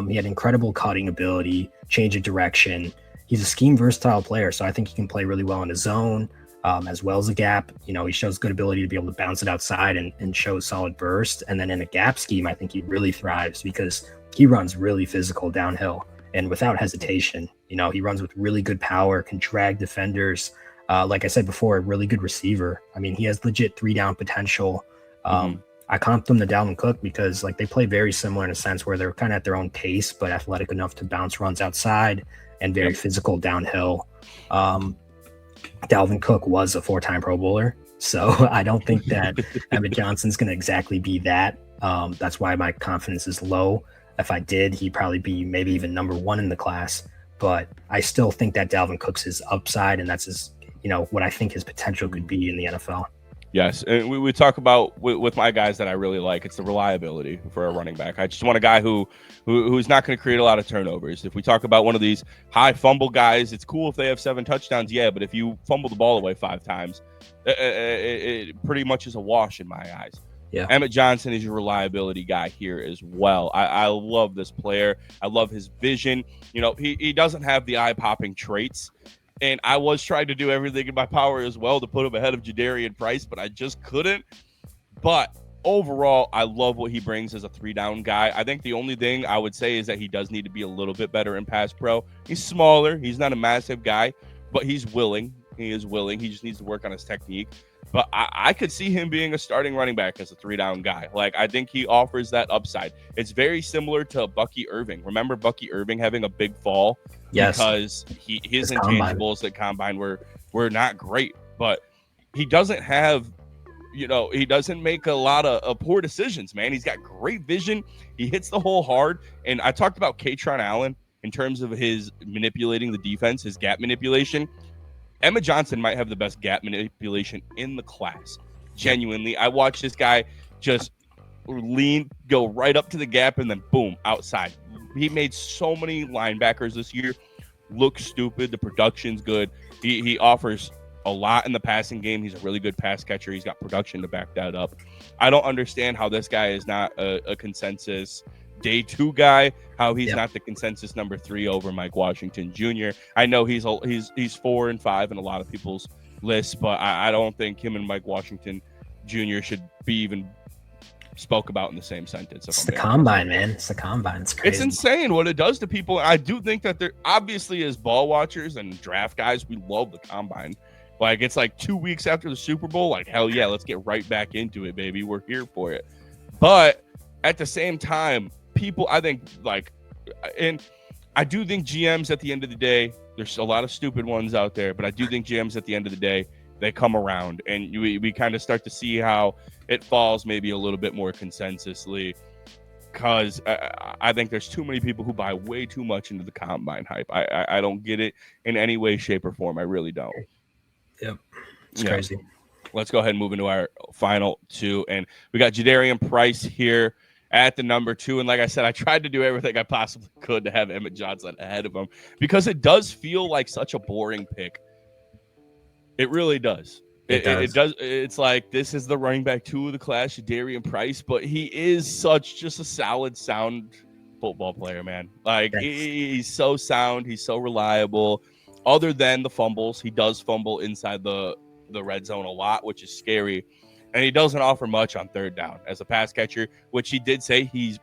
He had incredible cutting ability, change of direction, he's a scheme versatile player. So I think he can play really well in his zone, as well as a gap. You know, he shows good ability to be able to bounce it outside and show solid burst. And then in a gap scheme, I think he really thrives because he runs really physical downhill and without hesitation. You know, he runs with really good power, can drag defenders. Like I said before, a really good receiver. I mean, he has legit 3-down potential. I comped them to Dalvin Cook because like they play very similar in a sense where they're kind of at their own pace, but athletic enough to bounce runs outside and very physical downhill. Dalvin Cook was a 4-time Pro Bowler, so I don't think that Emmett Johnson's going to exactly be that. That's why my confidence is low. If I did, he'd probably be maybe even number 1 in the class. But I still think that Dalvin Cook's his upside, and that's his, you know, what I think his potential could be in the NFL. Yes, and we talk about with my guys that I really like. It's the reliability for a running back. I just want a guy who's not going to create a lot of turnovers. If we talk about one of these high fumble guys, it's cool if they have 7 touchdowns, yeah. But if you fumble the ball away 5 times, it pretty much is a wash in my eyes. Yeah, Emmett Johnson is your reliability guy here as well. I love this player. I love his vision. You know, he doesn't have the eye-popping traits. And I was trying to do everything in my power as well to put him ahead of Jadarian Price, but I just couldn't. But overall, I love what he brings as a 3-down guy. I think the only thing I would say is that he does need to be a little bit better in pass pro. He's smaller. He's not a massive guy, but he's willing. He is willing. He just needs to work on his technique. But I could see him being a starting running back as a 3-down guy. Like, I think he offers that upside. It's very similar to Bucky Irving. Remember Bucky Irving having a big fall? Yes. Because his intangibles at Combine were not great. But he doesn't have, you know, he doesn't make a lot of poor decisions, man. He's got great vision. He hits the hole hard. And I talked about Kaytron Allen in terms of his manipulating the defense, his gap manipulation. Emmett Johnson might have the best gap manipulation in the class. Genuinely, I watched this guy just go right up to the gap, and then boom, outside. He made so many linebackers this year look stupid. The production's good. He offers a lot in the passing game. He's a really good pass catcher. He's got production to back that up. I don't understand how this guy is not a consensus day 2 guy, how he's not the consensus number 3 over Mike Washington Jr. I know he's 4 and 5 in a lot of people's lists, but I don't think him and Mike Washington Jr. should be even spoke about in the same sentence. It's the combine, man. It's the combine. It's crazy. It's insane what it does to people. I do think that they're obviously, as ball watchers and draft guys, we love the combine. Like, it's like 2 weeks after the Super Bowl. Like, hell yeah, let's get right back into it, baby. We're here for it. But at the same time, people, I think, like, and I do think GMs at the end of the day, there's a lot of stupid ones out there, but I do think GMs at the end of the day, they come around, and we kind of start to see how it falls maybe a little bit more consensusly, because I think there's too many people who buy way too much into the combine hype. I don't get it in any way, shape, or form. I really don't. Yep. It's crazy. Let's go ahead and move into our final 2. And we got Jadarian Price here at the number 2. And like I said, I tried to do everything I possibly could to have Emmett Johnson ahead of him, because it does feel like such a boring pick. It really does. It does. It's like, this is the running back 2 of the class, Jadarian Price, but he is such just a solid, sound football player, man. Like, he's so sound. He's so reliable. Other than the fumbles, he does fumble inside the red zone a lot, which is scary. And he doesn't offer much on 3rd down as a pass catcher, which he did say he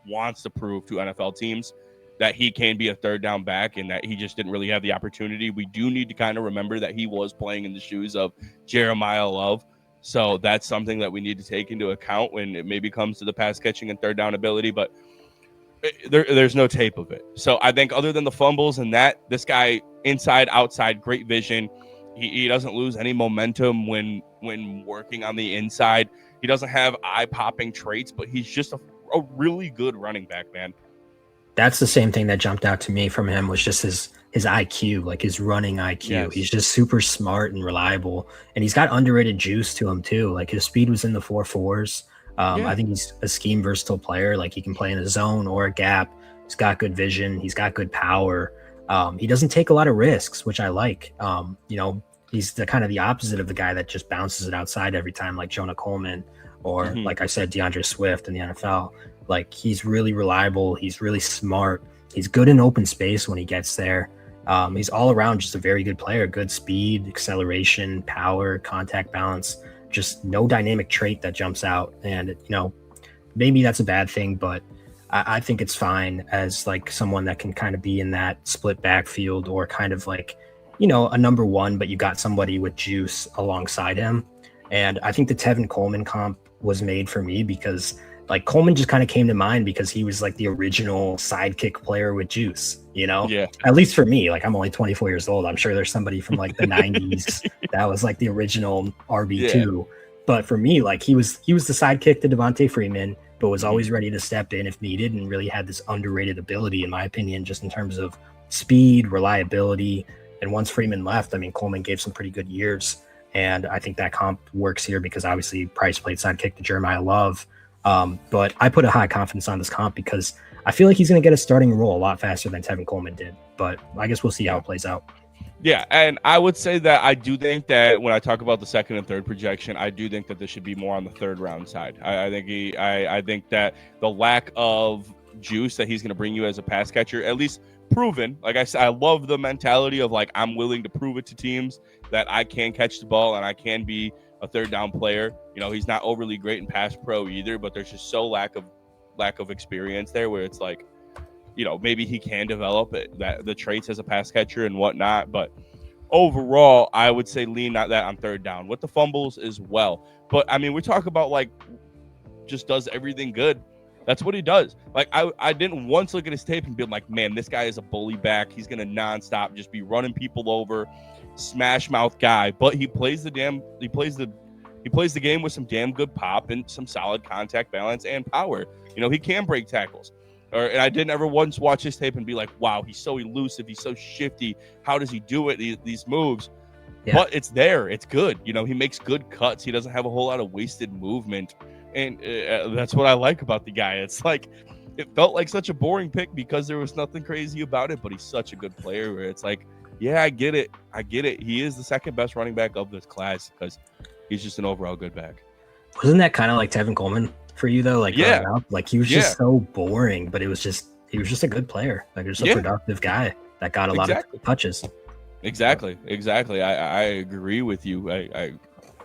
wants to prove to NFL teams that he can be a 3rd down back, and that he just didn't really have the opportunity. We do need to kind of remember that he was playing in the shoes of Jeremiah Love. So that's something that we need to take into account when it maybe comes to the pass catching and 3rd down ability. But there's no tape of it. So I think other than the fumbles and that, this guy inside, outside, great vision. He doesn't lose any momentum when working on the inside. He doesn't have eye-popping traits, but he's just a really good running back, man. That's the same thing that jumped out to me from him, was just his IQ, like his running IQ. Yes. He's just super smart and reliable, and he's got underrated juice to him too. Like, his speed was in the 4.4s. I think he's a scheme versatile player. Like, he can play in a zone or a gap. He's got good vision. He's got good power. He doesn't take a lot of risks, which I like. You know, he's the kind of the opposite of the guy that just bounces it outside every time, like Jonah Coleman, or like I said, DeAndre Swift in the NFL. Like, he's really reliable. He's really smart. He's good in open space when he gets there. He's all around just a very good player, good speed, acceleration, power, contact balance, just no dynamic trait that jumps out. And, maybe that's a bad thing, but I think it's fine as like someone that can kind of be in that split backfield or kind of like, a number one, but you got somebody with juice alongside him. And I think the Tevin Coleman comp was made for me because like Coleman just kind of came to mind because he was like the original sidekick player with juice, Yeah. At least for me, like I'm only 24 years old. I'm sure there's somebody from like the 90s that was like the original RB2. Yeah. But for me, like he was the sidekick to Devontae Freeman, but was always ready to step in if needed and really had this underrated ability, in my opinion, just in terms of speed, reliability. And once Freeman left, I mean, Coleman gave some pretty good years. And I think that comp works here because obviously Price played sidekick to Jeremiah Love. But I put a high confidence on this comp because I feel like he's going to get a starting role a lot faster than Tevin Coleman did. But I guess we'll see how it plays out. Yeah, and I would say that I do think that when I talk about the second and third projection, I do think that this should be more on the third round side. I think that the lack of juice that he's going to bring you as a pass catcher, at least proven. Like I said, I love the mentality of like I'm willing to prove it to teams that I can catch the ball and I can be a third down player. He's not overly great in pass pro either, but there's just so lack of experience there where it's like, maybe he can develop the traits as a pass catcher and whatnot. But overall, I would say lean that on third down with the fumbles as well. But I mean, we talk about like just does everything good. That's what he does. Like I didn't once look at his tape and be like, man, this guy is a bully back. He's gonna nonstop just be running people over, smash mouth guy. But he plays the game with some damn good pop and some solid contact balance and power. He can break tackles. And I didn't ever once watch his tape and be like, wow, he's so elusive. He's so shifty. How does he do it? These moves. Yeah. But it's there. It's good. He makes good cuts. He doesn't have a whole lot of wasted movement. And that's what I like about the guy. It's like, it felt like such a boring pick because there was nothing crazy about it, but he's such a good player where it's like, yeah, I get it. He is the second best running back of this class because he's just an overall good back. Wasn't that kind of like Tevin Coleman for you though? Like, yeah, like he was just so boring, but he was just a good player. Like, just a productive guy that got a lot of touches. Exactly. I agree with you. I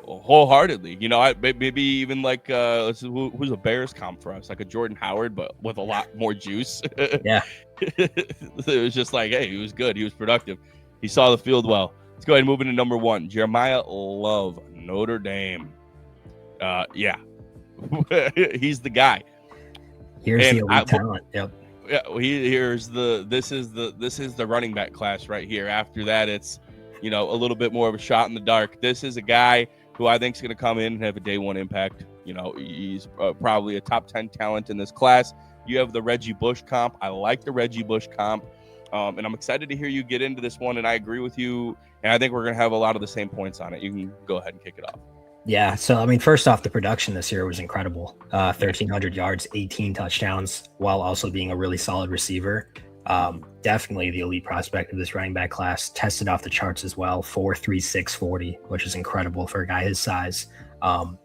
wholeheartedly. Maybe even like who's a Bears comp for us, like a Jordan Howard, but with a lot more juice. Yeah. It was just like, hey, he was good. He was productive. He saw the field well. Let's go ahead and move into number one. Jeremiah Love, Notre Dame. Yeah. He's the guy. Here's the elite talent. Yep. Yeah, this is the running back class right here. After that, it's a little bit more of a shot in the dark. This is a guy who I think is going to come in and have a day one impact. He's probably a top 10 talent in this class. You have the Reggie Bush comp. I like the Reggie Bush comp, and I'm excited to hear you get into this one. And I agree with you, and I think we're going to have a lot of the same points on it. You can go ahead and kick it off. Yeah, so I mean, first off, the production this year was incredible. 1,300 yards, 18 touchdowns, while also being a really solid receiver. Definitely the elite prospect of this running back class. Tested off the charts as well, 4.36 40, which is incredible for a guy his size.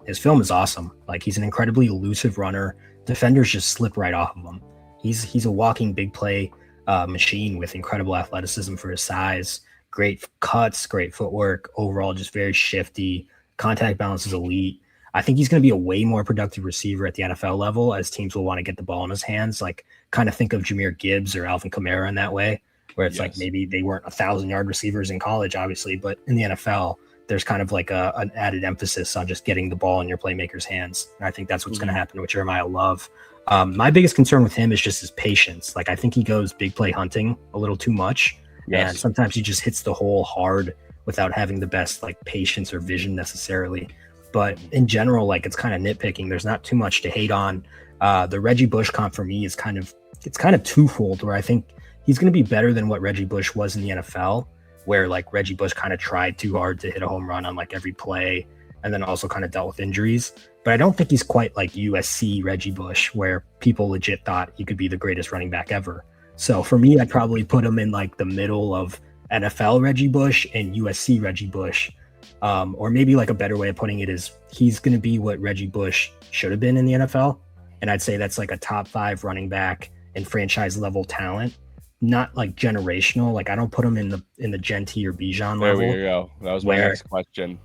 His film is awesome. Like, he's an incredibly elusive runner. Defenders just slip right off of him. He's a walking big play machine with incredible athleticism for his size. Great cuts, great footwork. Overall, just very shifty. Contact balance is elite. I think he's going to be a way more productive receiver at the NFL level as teams will want to get the ball in his hands. Like, kind of think of Jahmyr Gibbs or Alvin Kamara in that way, where it's like maybe they weren't 1,000-yard receivers in college, obviously, but in the NFL, there's kind of like an added emphasis on just getting the ball in your playmaker's hands. And I think that's what's going to happen with Jeremiah Love. My biggest concern with him is just his patience. Like, I think he goes big play hunting a little too much. Yes. And sometimes he just hits the hole hard without having the best like patience or vision necessarily. But in general, like, it's kind of nitpicking. There's not too much to hate on. The Reggie Bush comp for me is kind of twofold, where I think he's going to be better than what Reggie Bush was in the NFL, where like Reggie Bush kind of tried too hard to hit a home run on like every play and then also kind of dealt with injuries. But I don't think he's quite like USC Reggie Bush, where people legit thought he could be the greatest running back ever. So for me, I'd probably put him in like the middle of NFL Reggie Bush and USC Reggie Bush. Or maybe like a better way of putting it is he's going to be what Reggie Bush should have been in the NFL. And I'd say that's like a top 5 running back and franchise level talent. not like generational. Like I don't put him in the Genty or Bijan There level. we go. That was my next question.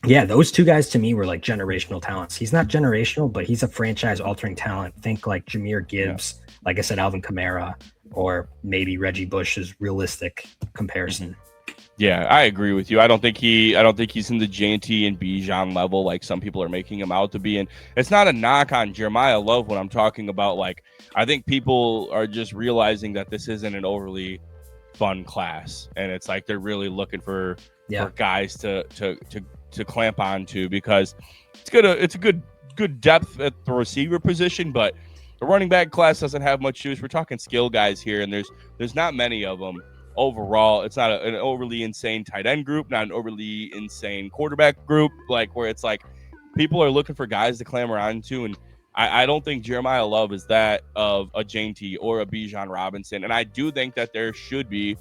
Yeah, those two guys to me were like generational talents. He's not generational, but he's a franchise-altering talent. Think like Jahmyr Gibbs, like I said, Alvin Kamara, or maybe Reggie Bush's realistic comparison. Yeah, I agree with you. I don't think he's in the J&T and Bijan level like some people are making him out to be. And it's not a knock on Jeremiah Love when I'm talking about, like, I think people are just realizing that this isn't an overly fun class, and it's like they're really looking for guys to clamp onto, because it's a good depth at the receiver position, but the running back class doesn't have much juice. We're talking skill guys here, and there's not many of them. Overall, it's not an overly insane tight end group, not an overly insane quarterback group, like where it's like people are looking for guys to clamor onto. And I don't think Jeremiah Love is that of a J&T or a Bijan Robinson. And I do think that there should be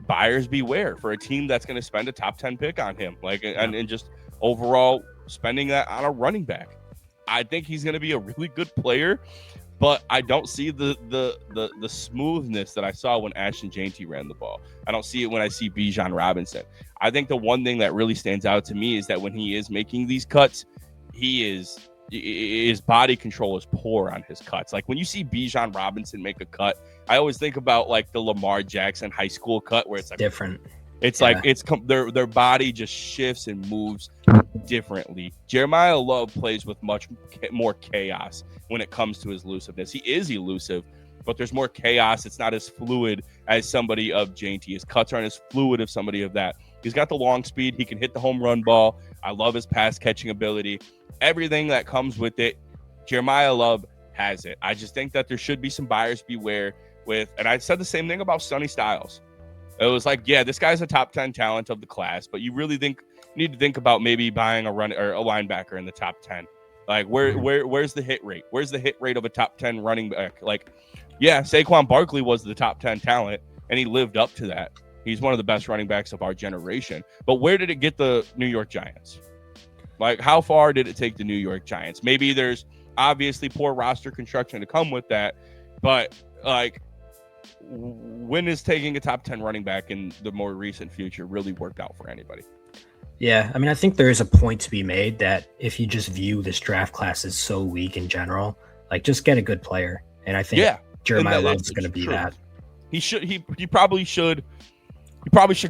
buyers beware for a team that's going to spend a top 10 pick on him, like, and just overall spending that on a running back. I think he's going to be a really good player, but I don't see the smoothness that I saw when Ashton J&T ran the ball. I don't see it when I see Bijan Robinson. I think the one thing that really stands out to me is that when he is making these cuts, his body control is poor on his cuts. Like when you see Bijan Robinson make a cut, I always think about like the Lamar Jackson high school cut, where it's like different. It's like their body just shifts and moves differently. Jeremiah Love plays with much more chaos when it comes to his elusiveness. He is elusive, but there's more chaos. It's not as fluid as somebody of J&T. His cuts aren't as fluid as somebody of that. He's got the long speed. He can hit the home run ball. I love his pass catching ability. Everything that comes with it, Jeremiah Love has it. I just think that there should be some buyers beware with, and I said the same thing about Sonny Styles. It was like, yeah, this guy's a top 10 talent of the class, but you really need to think about maybe buying a run or a linebacker in the top 10. Like where's the hit rate? Where's the hit rate of a top 10 running back? Like, yeah, Saquon Barkley was the top 10 talent and he lived up to that. He's one of the best running backs of our generation. But where did it get the New York Giants? Like, how far did it take the New York Giants? Maybe there's obviously poor roster construction to come with that, but like, when is taking a top 10 running back in the more recent future really worked out for anybody? Yeah, I mean, I think there is a point to be made that if you just view this draft class as so weak in general, like just get a good player. And I think Jeremiah Love's going to be that. He probably should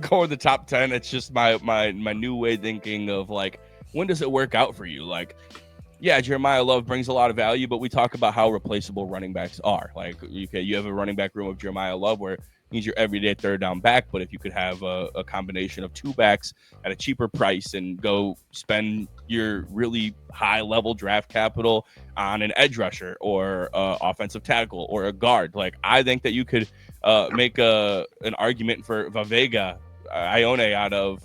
go in the top 10. It's just my new way of thinking of like, when does it work out for you? Like, yeah, Jeremiah Love brings a lot of value, but we talk about how replaceable running backs are. Like, you have a running back room of Jeremiah Love where he's your everyday third down back, but if you could have a combination of two backs at a cheaper price and go spend your really high level draft capital on an edge rusher or offensive tackle or a guard, like I think that you could make an argument for Vavega Ione out of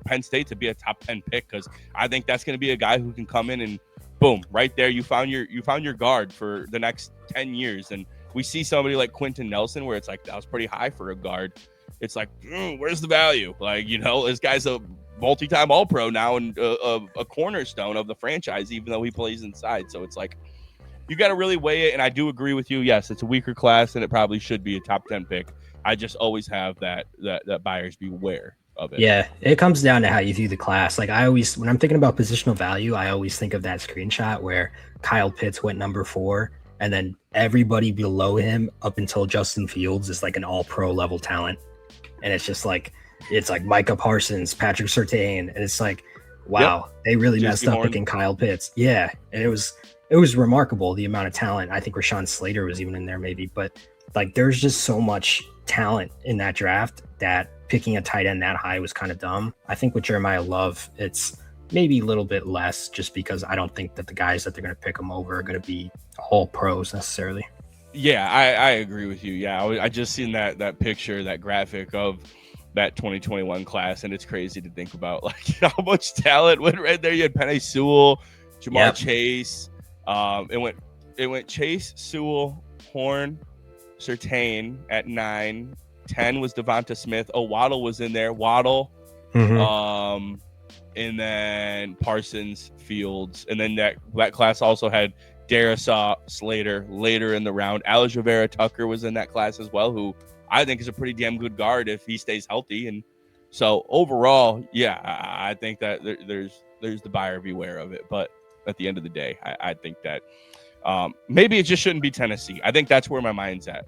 Penn State to be a top 10 pick, because I think that's going to be a guy who can come in and boom, right there you found your guard for the next 10 years. And we see somebody like Quentin Nelson where it's like that was pretty high for a guard. It's like, where's the value? Like, this guy's a multi-time All-Pro now and a cornerstone of the franchise, even though he plays inside. So it's like you got to really weigh it. And I do agree with you. Yes, it's a weaker class and it probably should be a top 10 pick. I just always have that buyers beware of it. Yeah, it comes down to how you view the class. Like when I'm thinking about positional value, I always think of that screenshot where Kyle Pitts went number 4, and then everybody below him up until Justin Fields is like an all-pro level talent. And it's just like, it's like Micah Parsons, Patrick Surtain, and it's like, wow, they really messed up picking Kyle Pitts. Yeah, and it was remarkable the amount of talent. I think Rashawn Slater was even in there maybe, but like there's just so much talent in that draft that picking a tight end that high was kind of dumb. I think with Jeremiah Love, it's maybe a little bit less, just because I don't think that the guys that they're going to pick him over are going to be all pros necessarily. Yeah, I agree with you. Yeah, I just seen that picture, that graphic of that 2021 class, and it's crazy to think about like how much talent went right there. You had Penei Sewell, Jamar Chase. It went Chase, Sewell, Horn, Surtain at 9. 10 was Devonta Smith. Waddle was in there. Waddle. And then Parsons, Fields. And then that class also had Darisaw Slater later in the round. Elijah Vera Tucker was in that class as well, who I think is a pretty damn good guard if he stays healthy. And so overall, yeah, I think that there's the buyer beware of it. But at the end of the day, I think that maybe it just shouldn't be Tennessee. I think that's where my mind's at.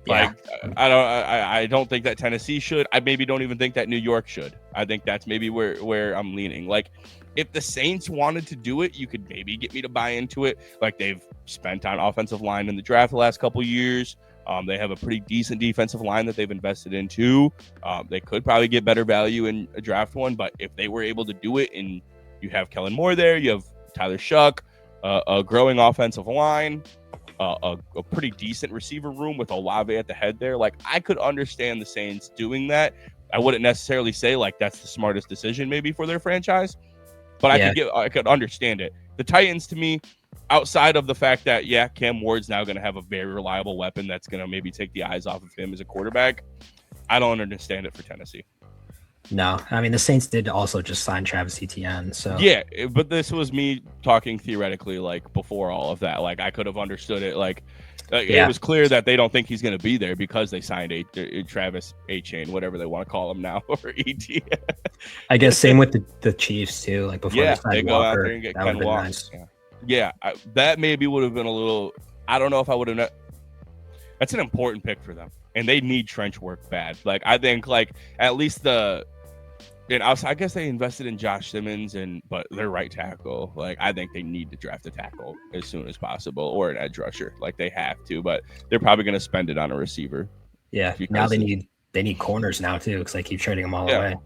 Like, yeah. I don't think that Tennessee should. I maybe don't even think that New York should. I think that's maybe where I'm leaning. Like, if the Saints wanted to do it, you could maybe get me to buy into it. Like, they've spent on offensive line in the draft the last couple of years. They have a pretty decent defensive line that they've invested into. They could probably get better value in a draft one, but if they were able to do it, and you have Kellen Moore there, you have Tyler Shuck, a growing offensive line, a pretty decent receiver room with Olave at the head there. Like, I could understand the Saints doing that. I wouldn't necessarily say like that's the smartest decision maybe for their franchise, but I could understand it. The Titans, to me, outside of the fact that Cam Ward's now going to have a very reliable weapon that's going to maybe take the eyes off of him as a quarterback, I don't understand it for Tennessee. No, I mean, the Saints did also just sign Travis Etienne. So yeah, but this was me talking theoretically, like before all of that. Like, I could have understood it. It was clear that they don't think he's going to be there because they signed a Travis Etienne, whatever they want to call him now, or ET. I guess same with the Chiefs too. Like before they go out there and get Ken Walker. Nice. That maybe would have been a little. I don't know if I would have. That's an important pick for them, and they need trench work bad. Like, I think at least I guess they invested in Josh Simmons, but their right tackle. Like, I think they need to draft a tackle as soon as possible, or an edge rusher. Like, they have to, but they're probably going to spend it on a receiver. Yeah. Now they need corners now too, because they keep trading them all away.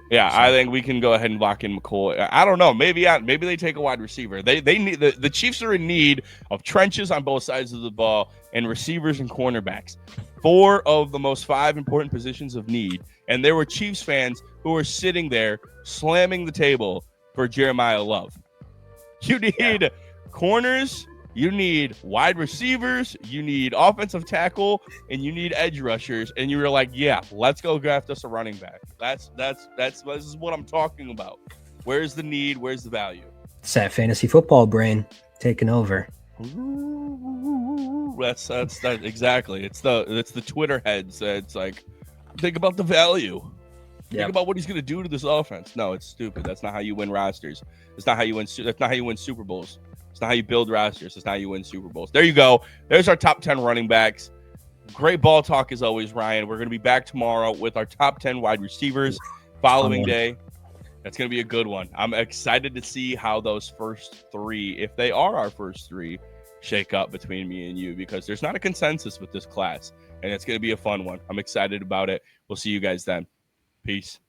Yeah, so I think we can go ahead and lock in McCoy. I don't know. Maybe they take a wide receiver. They need the Chiefs are in need of trenches on both sides of the ball and receivers and cornerbacks. 4 of the most 5 important positions of need. And there were Chiefs fans who were sitting there slamming the table for Jeremiah Love. You need corners, you need wide receivers, you need offensive tackle, and you need edge rushers. And you were like, yeah, let's go draft us a running back. This is what I'm talking about. Where's the need? Where's the value? It's that fantasy football brain taking over. That's exactly. It's the Twitter heads. It's like, think about the value. Think about what he's going to do to this offense. No, it's stupid. That's not how you win rosters. That's not how you win Super Bowls. It's not how you build rosters. It's not how you win Super Bowls. There you go. There's our top 10 running backs. Great ball talk as always, Ryan. We're going to be back tomorrow with our top 10 wide receivers. Following day, that's going to be a good one. I'm excited to see how those first 3, if they are our first 3, shake up between me and you, because there's not a consensus with this class, and it's going to be a fun one. I'm excited about it. We'll see you guys then. Peace.